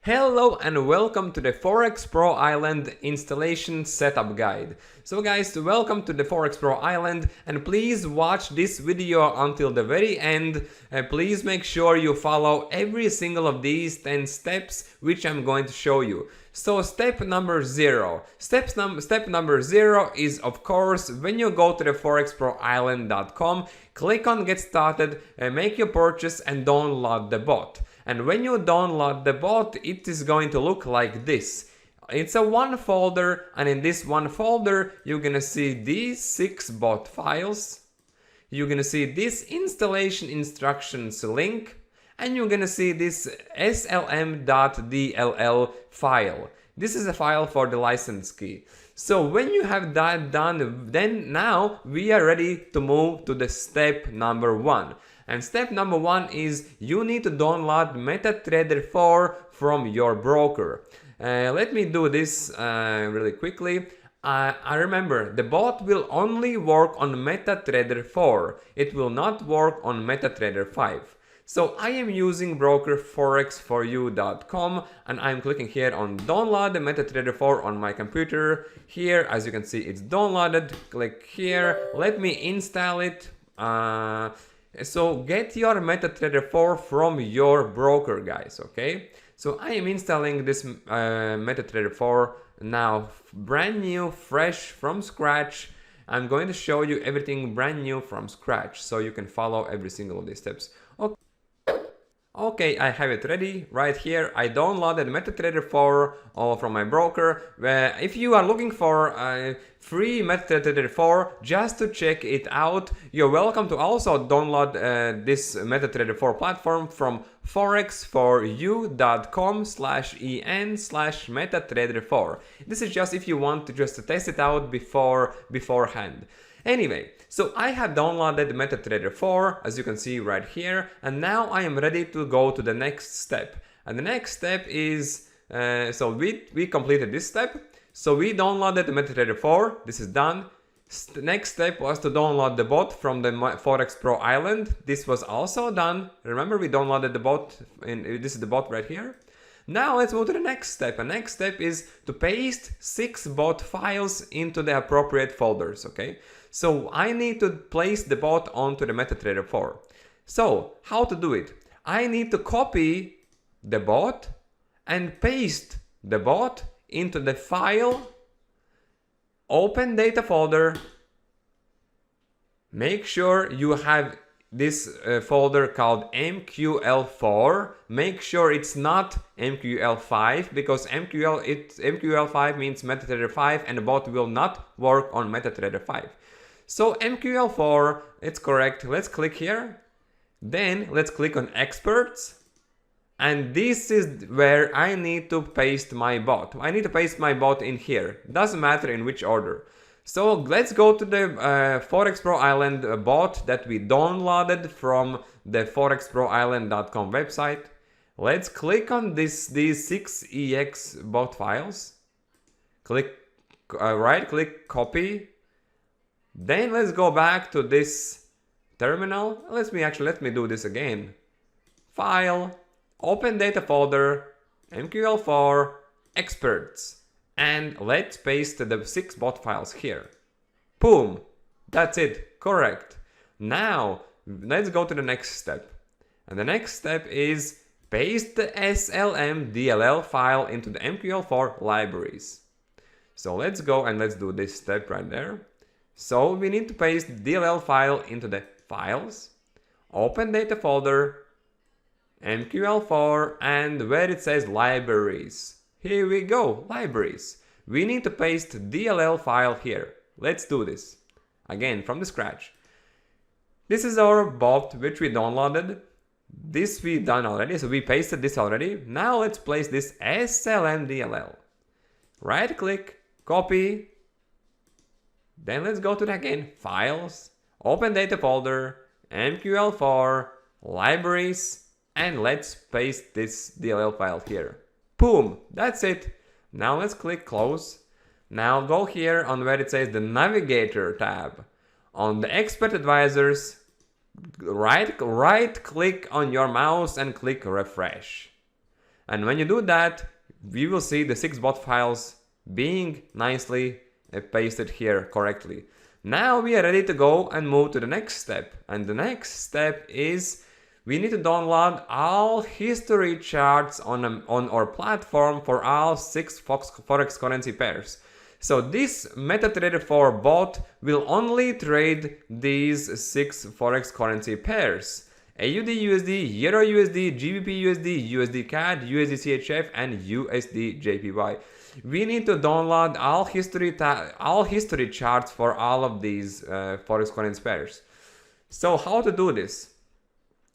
Hello and welcome to the Forex Pro Island installation setup guide. So guys, welcome to the Forex Pro Island, and please watch this video until the very end. Please make sure you follow every single of these 10 steps which I'm going to show you. So step number 0. Step number 0 is, of course, when you go to the forexproisland.com, click on get started, make your purchase and download the bot. And when you download the bot, it is going to look like this. It's a one folder, and in this one folder, you're gonna see these 6 bot files. You're gonna see this installation instructions link, and you're gonna see this slm.dll file. This is a file for the license key. So when you have that done, then now we are ready to move to the step number 1. And step number 1 is you need to download MetaTrader 4 from your broker. Let me do this really quickly. I remember the bot will only work on MetaTrader 4. It will not work on MetaTrader 5. So I am using broker forexforyou.com, and I'm clicking here on download the MetaTrader 4 on my computer. Here, as you can see, it's downloaded. Click here. Let me install it. So get your MetaTrader 4 from your broker, guys, okay? So I am installing this MetaTrader 4 now, brand new, fresh, from scratch. I'm going to show you everything brand new from scratch so you can follow every single of these steps. Okay, I have it ready right here. I downloaded MetaTrader 4 from my broker. If you are looking for a free MetaTrader 4 just to check it out, you're welcome to also download this MetaTrader 4 platform from forexforyou.com/en/MetaTrader4. This is just if you want to just test it out beforehand. Anyway, so I have downloaded MetaTrader 4, as you can see right here, and now I am ready to go to the next step. And the next step is, so we completed this step. So we downloaded the MetaTrader 4, this is done. The next step was to download the bot from the Forex Pro Island. This was also done. Remember, we downloaded the bot, and this is the bot right here. Now let's move to the next step. The next step is to paste 6 bot files into the appropriate folders, okay? So I need to place the bot onto the MetaTrader 4. So how to do it? I need to copy the bot and paste the bot into the file, open data folder. Make sure you have this folder called MQL4. Make sure it's not MQL5, because MQL5 means MetaTrader 5, and the bot will not work on MetaTrader 5. So MQL4, it's correct. Let's click here. Then let's click on experts. And this is where I need to paste my bot. I need to paste my bot in here. Doesn't matter in which order. So let's go to the Forex Pro Island bot that we downloaded from the forexproisland.com website. Let's click on these 6 EX bot files. Right click, copy. Then let's go back to this terminal. Let me do this again. File, open data folder, MQL4, experts. And let's paste the 6 bot files here. Boom! That's it. Correct. Now, let's go to the next step. And the next step is paste the slm.dll file into the MQL4 libraries. So let's go and let's do this step right there. So we need to paste the DLL file into the files, open data folder, MQL4, and where it says libraries. Here we go, libraries. We need to paste DLL file here. Let's do this. Again, from the scratch. This is our bot which we downloaded. This we done already, so we pasted this already. Now let's place this slm.dll. Right click, copy. Then let's go to the again, files, open data folder, MQL4, libraries, and let's paste this DLL file here. Boom, that's it. Now let's click close. Now go here on where it says the navigator tab. On the expert advisors, right click on your mouse and click refresh. And when you do that, we will see the 6 bot files being nicely pasted here correctly. Now we are ready to go and move to the next step. And the next step is we need to download all history charts on our platform for all 6 Forex currency pairs. So this MetaTrader 4 bot will only trade these 6 Forex currency pairs: AUD USD, Euro USD, GBP USD, USD CAD, USD CHF, and USD JPY. We need to download all history charts for all of these Forex currency pairs. So how to do this?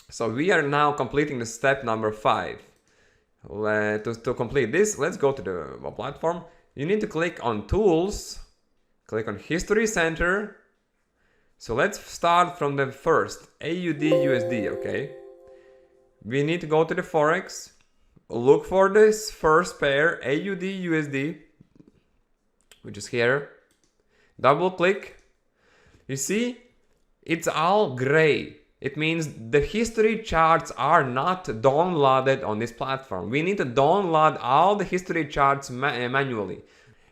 So we are now completing the step number 5. To complete this, let's go to the platform. You need to click on Tools, click on History Center. So let's start from the first, AUD USD, okay? We need to go to the Forex, look for this first pair, AUD USD, which is here. Double click. You see, it's all gray. It means the history charts are not downloaded on this platform. We need to download all the history charts manually.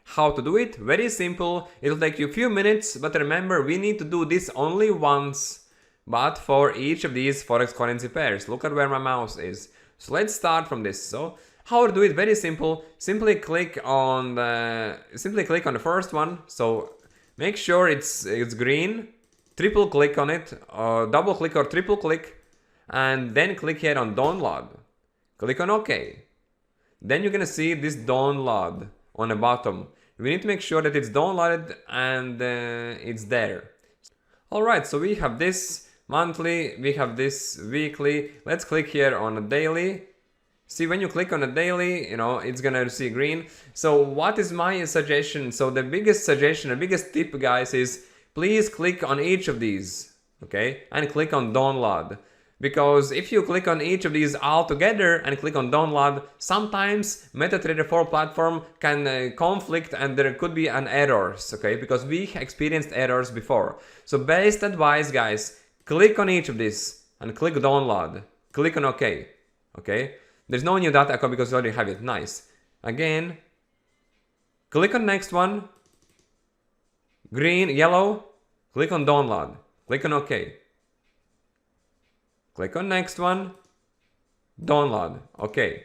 How to do it? Very simple. It'll take you a few minutes, but remember, we need to do this only once, but for each of these Forex currency pairs. Look at where my mouse is. So let's start from this. So how to do it? Very simple. Simply click on the first one. So make sure it's green. Triple click on it, or double click or triple click, and then click here on download. Click on OK. Then you're gonna see this download on the bottom. We need to make sure that it's downloaded and it's there. Alright, so we have this monthly, we have this weekly. Let's click here on a daily. See, when you click on a daily, you know, it's gonna see green. So what is my suggestion? So the biggest suggestion, the biggest tip, guys, is please click on each of these, okay, and click on download. Because if you click on each of these all together and click on download, sometimes MetaTrader 4 platform can conflict and there could be an errors, okay, because we experienced errors before. So best advice, guys, click on each of these and click download. Click on OK, okay. There's no new data because you already have it. Nice. Again, click on next one. Green, yellow, click on download, click on OK. Click on next one, download, OK.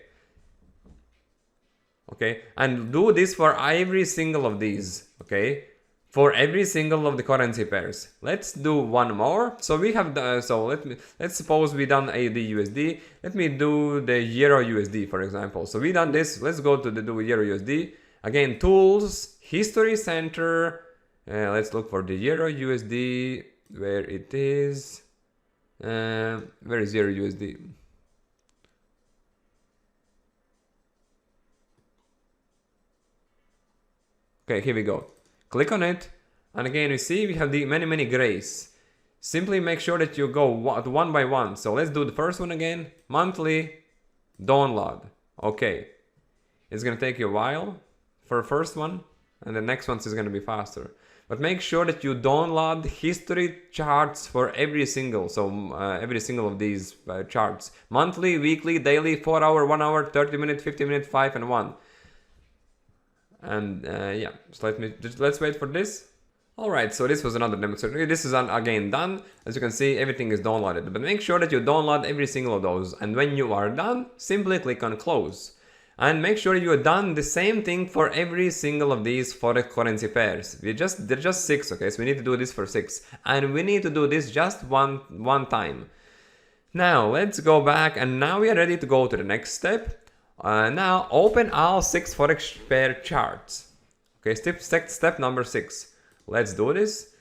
Okay, and do this for every single of these, okay? For every single of the currency pairs. Let's do one more. So we have the, let's suppose we done AUD USD. Let me do the Euro USD, for example. So we done this. Let's go to the Euro USD. Again, Tools, History Center. Let's look for the Euro USD, where it is. Where is Euro USD? Okay, here we go. Click on it, and again you see we have the many grays. Simply make sure that you go one by one. So let's do the first one again. Monthly, download. Okay, it's gonna take you a while for the first one, and the next one is gonna be faster. But make sure that you download history charts for every single, every single of these charts. Monthly, weekly, daily, 4 hour, 1 hour, 30 minute, 50 minute, 5 and 1. And yeah, so let's wait for this. Alright, so this was another demonstration. This is again done. As you can see, everything is downloaded. But make sure that you download every single of those. And when you are done, simply click on close. And make sure you have done the same thing for every single of these forex currency pairs. They're just 6, okay? So we need to do this for 6. And we need to do this just one time. Now, let's go back, and now we are ready to go to the next step. Now, open all 6 forex pair charts. Okay, step number 6. Let's do this.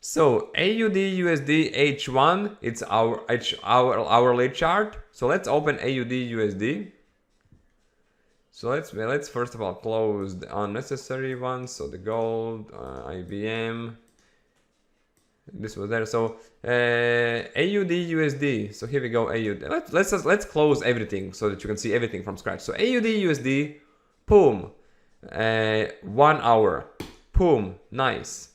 So, AUD USD H1, it's our hourly chart. So let's open AUD USD. So let's first of all close the unnecessary ones. So the gold, IBM, this was there. So AUD USD. So here we go, AUD. Let's close everything so that you can see everything from scratch. So AUD USD, boom, 1 hour, boom, nice.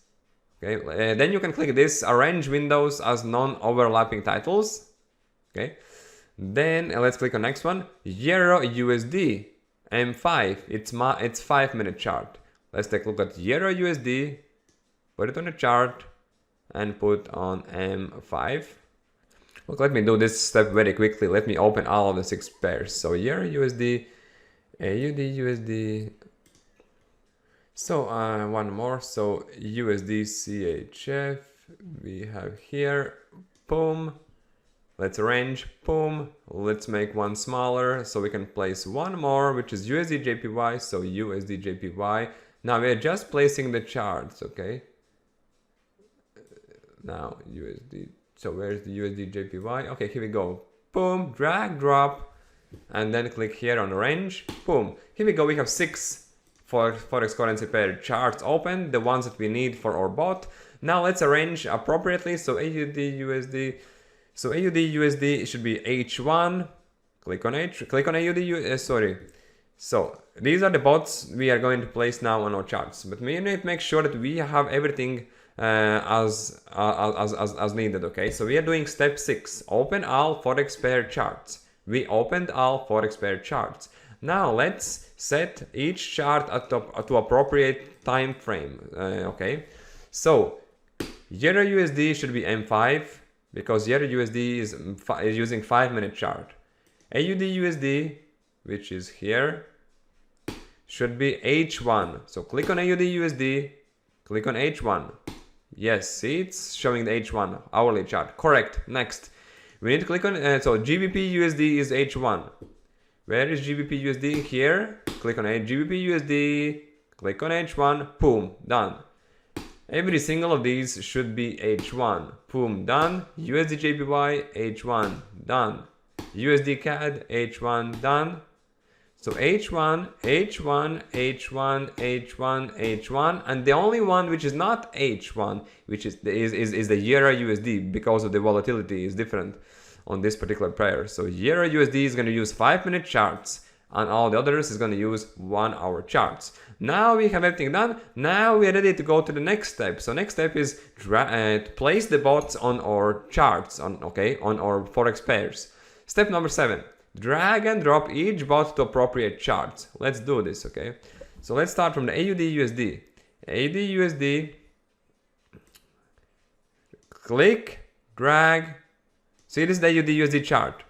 Okay, then you can click this, arrange windows as non-overlapping titles. Okay. Then let's click on next one, Euro USD M5. It's 5-minute chart. Let's take a look at Euro USD, put it on a chart, and put on M5. Look, let me do this step very quickly. Let me open all of the 6 pairs. So Euro USD, AUD USD. So one more. So USD CHF we have here. Boom. Let's arrange. Boom. Let's make one smaller so we can place one more, which is USD JPY. So USD JPY. Now we're just placing the charts. Okay. Now USD. So where's the USD JPY? Okay, here we go. Boom, drag, drop, and then click here on arrange. Boom. Here we go. We have 6 Forex currency pair charts open, the ones that we need for our bot. Now let's arrange appropriately. So AUD USD. So AUD USD should be H1. Click on AUD. Sorry. So these are the bots we are going to place now on our charts. But we need to make sure that we have everything as needed. Okay, so we are doing step 6. Open all Forex pair charts. We opened all Forex pair charts. Now let's set each chart to appropriate time frame. Okay, so Euro USD should be M5 because Euro USD is using 5-minute chart. AUD USD, which is here, should be H1. So click on AUD USD, click on H1. Yes, see, it's showing the H1 hourly chart. Correct. Next, we need to click on so GBP USD is H1. Where is GBP USD? Here. Click on GBP USD. Click on H1. Boom. Done. Every single of these should be H1. Boom. Done. USD JPY H1. Done. USD CAD H1. Done. So H1, H1, H1, H1, H1, and the only one which is not H1, which is the Euro USD, because of the volatility is different on this particular pair. So Euro USD is going to use 5-minute charts, and all the others is going to use 1-hour charts. Now we have everything done. Now we are ready to go to the next step. So next step is to place the bots on our charts, on our Forex pairs. Step number 7. Drag and drop each bot to appropriate charts. Let's do this, okay? So let's start from the AUD USD. AUD USD. Click, drag. See, this is the AUD USD chart.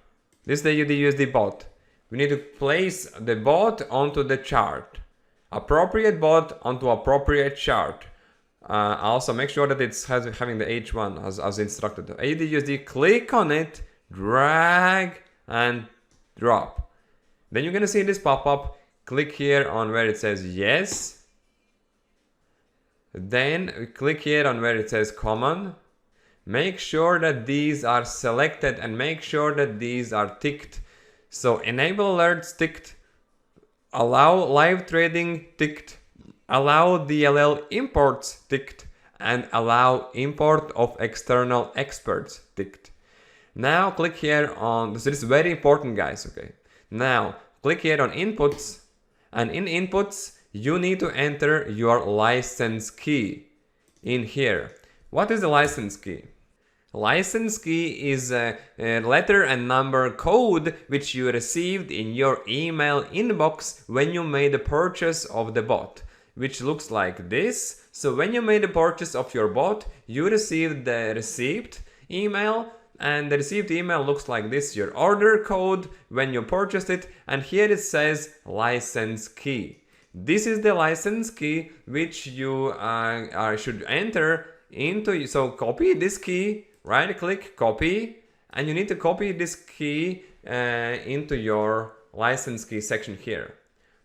This is the AUD USD bot. We need to place the bot onto the chart. Appropriate bot onto appropriate chart. Also make sure that it's having the H1 as instructed. AUD USD, click on it, drag, and drop. Then you're gonna see this pop up. Click here on where it says yes. Then click here on where it says common. Make sure that these are selected and make sure that these are ticked. So enable alerts ticked, allow live trading ticked, allow DLL imports ticked, and allow import of external experts ticked. Now click here on, so this is very important, guys, okay? Now click here on inputs, and in inputs you need to enter your license key in here. What is the license key? License key is a letter and number code which you received in your email inbox when you made the purchase of the bot, which looks like this. So when you made the purchase of your bot, you received the receipt email, and the received email looks like this, your order code when you purchased it, and here it says license key. This is the license key which you should enter into. So copy this key, right click, copy, and you need to copy this key into your license key section here.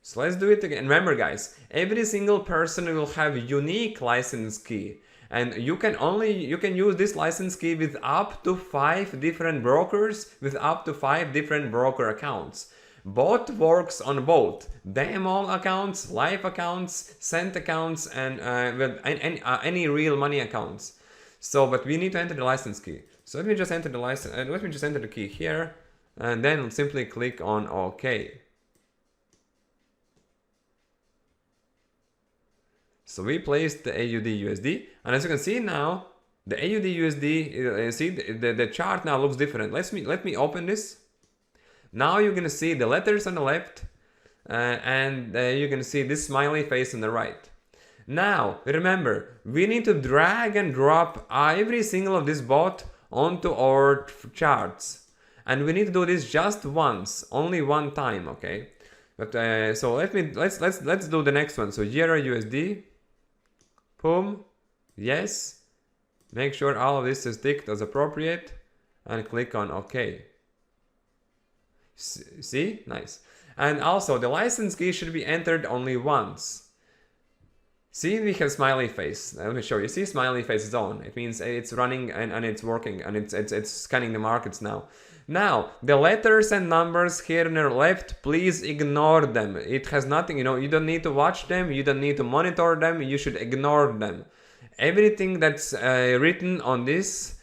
So let's do it again. Remember, guys, every single person will have unique license key. And you can use this license key with up to 5 different brokers, with up to 5 different broker accounts. Bot works on both demo accounts, live accounts, sent accounts, and any real money accounts. So, but we need to enter the license key. So let me just enter the license. Let me just enter the key here, and then simply click on OK. So we placed the AUD USD, and as you can see now, the AUD USD, see the chart now looks different. Let me open this. Now you're gonna see the letters on the left, and you're gonna see this smiley face on the right. Now remember, we need to drag and drop every single of this bot onto our charts, and we need to do this just once, only one time, okay? But so let's do the next one. So Euro USD, boom, yes. Make sure all of this is ticked as appropriate, and click on OK. See, nice. And also the license key should be entered only once. See, we have smiley face. Let me show you. See, smiley face is on. It means it's running and it's working, and it's scanning the markets now. Now, the letters and numbers here on the left, please ignore them. It has nothing, you know, you don't need to watch them, you don't need to monitor them, you should ignore them. Everything that's written on this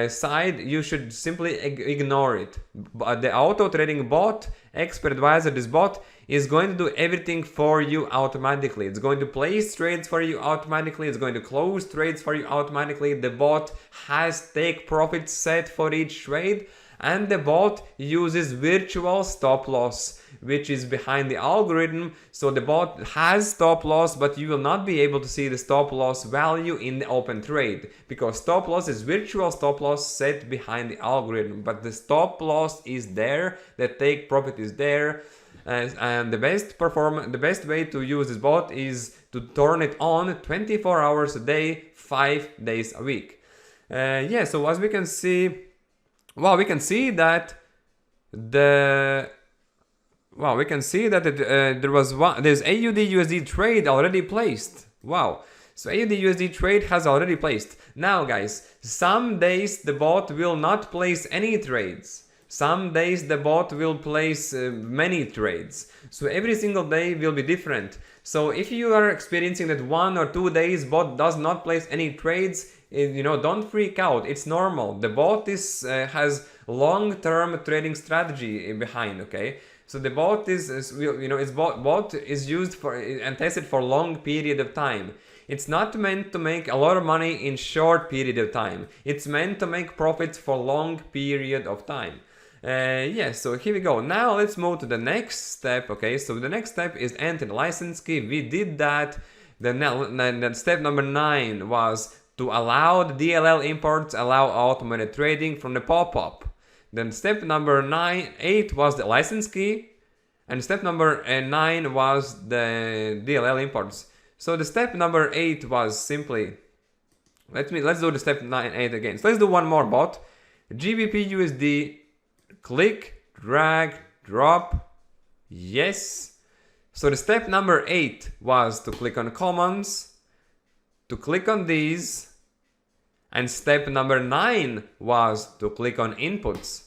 side, you should simply ignore it. But the auto trading bot, expert advisor, this bot is going to do everything for you automatically. It's going to place trades for you automatically. It's going to close trades for you automatically. The bot has take profit set for each trade, and the bot uses virtual stop loss, which is behind the algorithm. So the bot has stop loss, but you will not be able to see the stop loss value in the open trade, because stop loss is virtual stop loss set behind the algorithm, but the stop loss is there, the take profit is there. And the best way to use this bot is to turn it on 24 hours a day, 5 days a week. Yeah, so as we can see, well, we can see that there's AUD USD trade already placed. Wow. So AUD USD trade has already placed. Now guys, some days the bot will not place any trades. Some days the bot will place many trades. So every single day will be different. So if you are experiencing that 1 or 2 days bot does not place any trades, you know, don't freak out. It's normal. The bot has long-term trading strategy behind, okay? So the bot bot is used for and tested for long period of time. It's not meant to make a lot of money in short period of time. It's meant to make profits for long period of time. Yes, so here we go. Now let's move to the next step. Okay, so the next step is enter the license key. We did that. The step number 9 was to allow the DLL imports, allow automated trading from the pop-up. Then step number 8 was the license key, and step number 9 was the DLL imports. So the step number 8 was simply, let's do the step 8 again. So let's do one more bot. GBP USD, click, drag, drop, yes. So the step number 8 was to click on commons, to click on these, and step number 9 was to click on inputs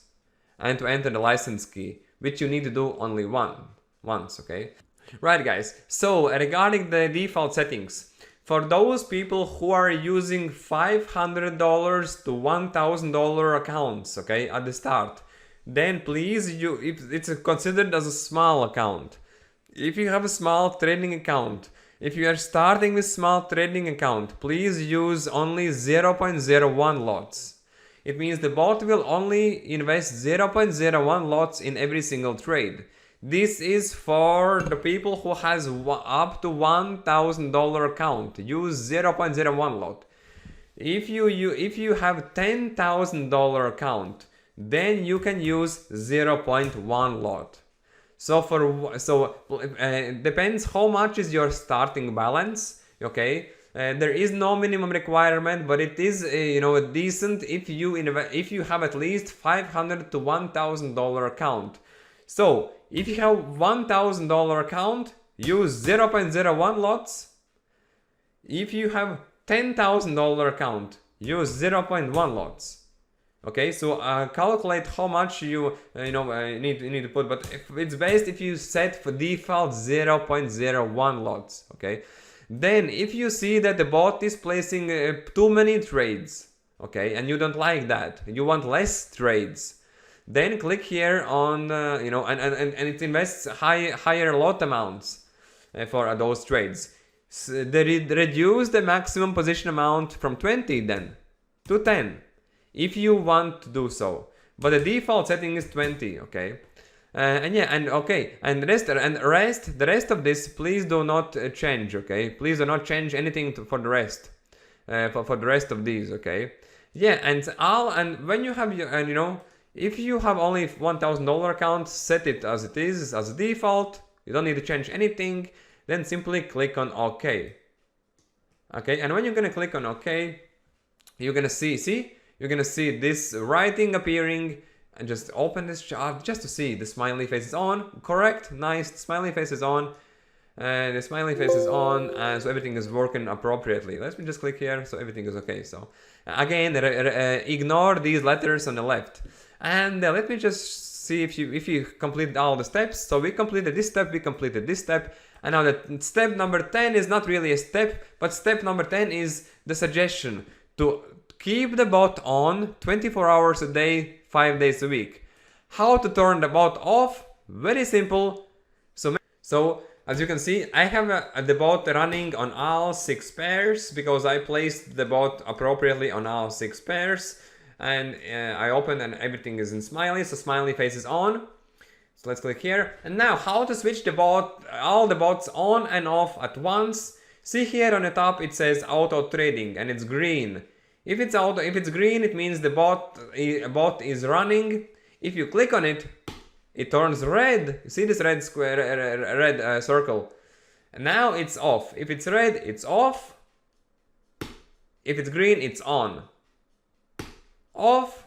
and to enter the license key, which you need to do only once, okay? Right guys, so regarding the default settings, for those people who are using $500 to $1,000 accounts, okay, at the start, then please, if it's considered as a small account. If you have a small trading account, if you are starting with small trading account, please use only 0.01 lots. It means the bot will only invest 0.01 lots in every single trade. This is for the people who has up to $1,000 account. Use 0.01 lot. If you have $10,000 account, then you can use 0.1 lot. So depends how much is your starting balance, okay? There is no minimum requirement, but it is decent if you have at least $500 to $1,000 account. So if you have $1,000 account, use 0.01 lots. If you have $10,000 account, use 0.1 lots. Okay, so calculate how much you need to put, but it's best if you set for default 0.01 lots. Okay, then if you see that the bot is placing too many trades, okay, and you don't like that, you want less trades, then click here on and it invests higher lot amounts for those trades. So reduce the maximum position amount from 20 then to 10. If you want to do so, but the default setting is 20, okay? And yeah, and okay, and the rest of this, please do not change, okay? Please do not change anything for the rest, for the rest of these, okay? Yeah, and when you have your, and you know, if you have only $1,000 account, set it as it is, as a default. You don't need to change anything. Then simply click on OK. Okay, and when you're gonna click on OK, you're gonna see, you're gonna see this writing appearing. And just open this chart just to see the smiley face is on. Correct, nice. The smiley face is on. The smiley face is on, and so everything is working appropriately. Let me just click here, so everything is okay. So again, ignore these letters on the left, and let me just see if you completed all the steps. So we completed this step, we completed this step, and now the step number 10 is not really a step, but step number 10 is the suggestion to keep the bot on 24 hours a day, 5 days a week. How to turn the bot off? Very simple. So as you can see, I have the bot running on all 6 pairs because I placed the bot appropriately on all 6 pairs. And I open and everything is in smiley, so smiley face is on. So let's click here. And now how to switch the bot, all the bots on and off at once. See here on the top it says auto trading and it's green. If it's green, it means the bot is running. If you click on it, it turns red. You see this red square, red circle. And now it's off. If it's red, it's off. If it's green, it's on. Off,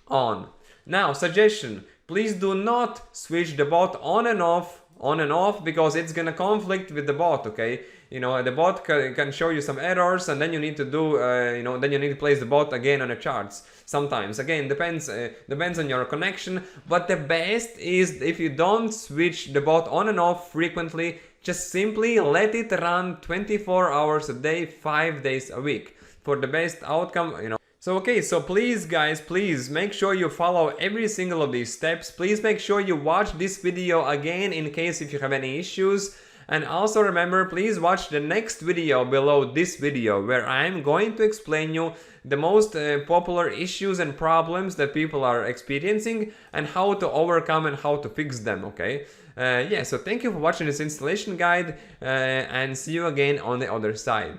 on. Now, suggestion: please do not switch the bot on and off, because it's gonna conflict with the bot. Okay. You know, the bot can show you some errors, and then you need to do, then you need to place the bot again on the charts. Sometimes, again, depends on your connection. But the best is if you don't switch the bot on and off frequently, just simply let it run 24 hours a day, 5 days a week for the best outcome. You know. So okay, so please guys, please make sure you follow every single of these steps. Please make sure you watch this video again in case if you have any issues. And also remember, please watch the next video below this video where I'm going to explain you the most popular issues and problems that people are experiencing and how to overcome and how to fix them, okay? Yeah, so thank you for watching this installation guide and see you again on the other side.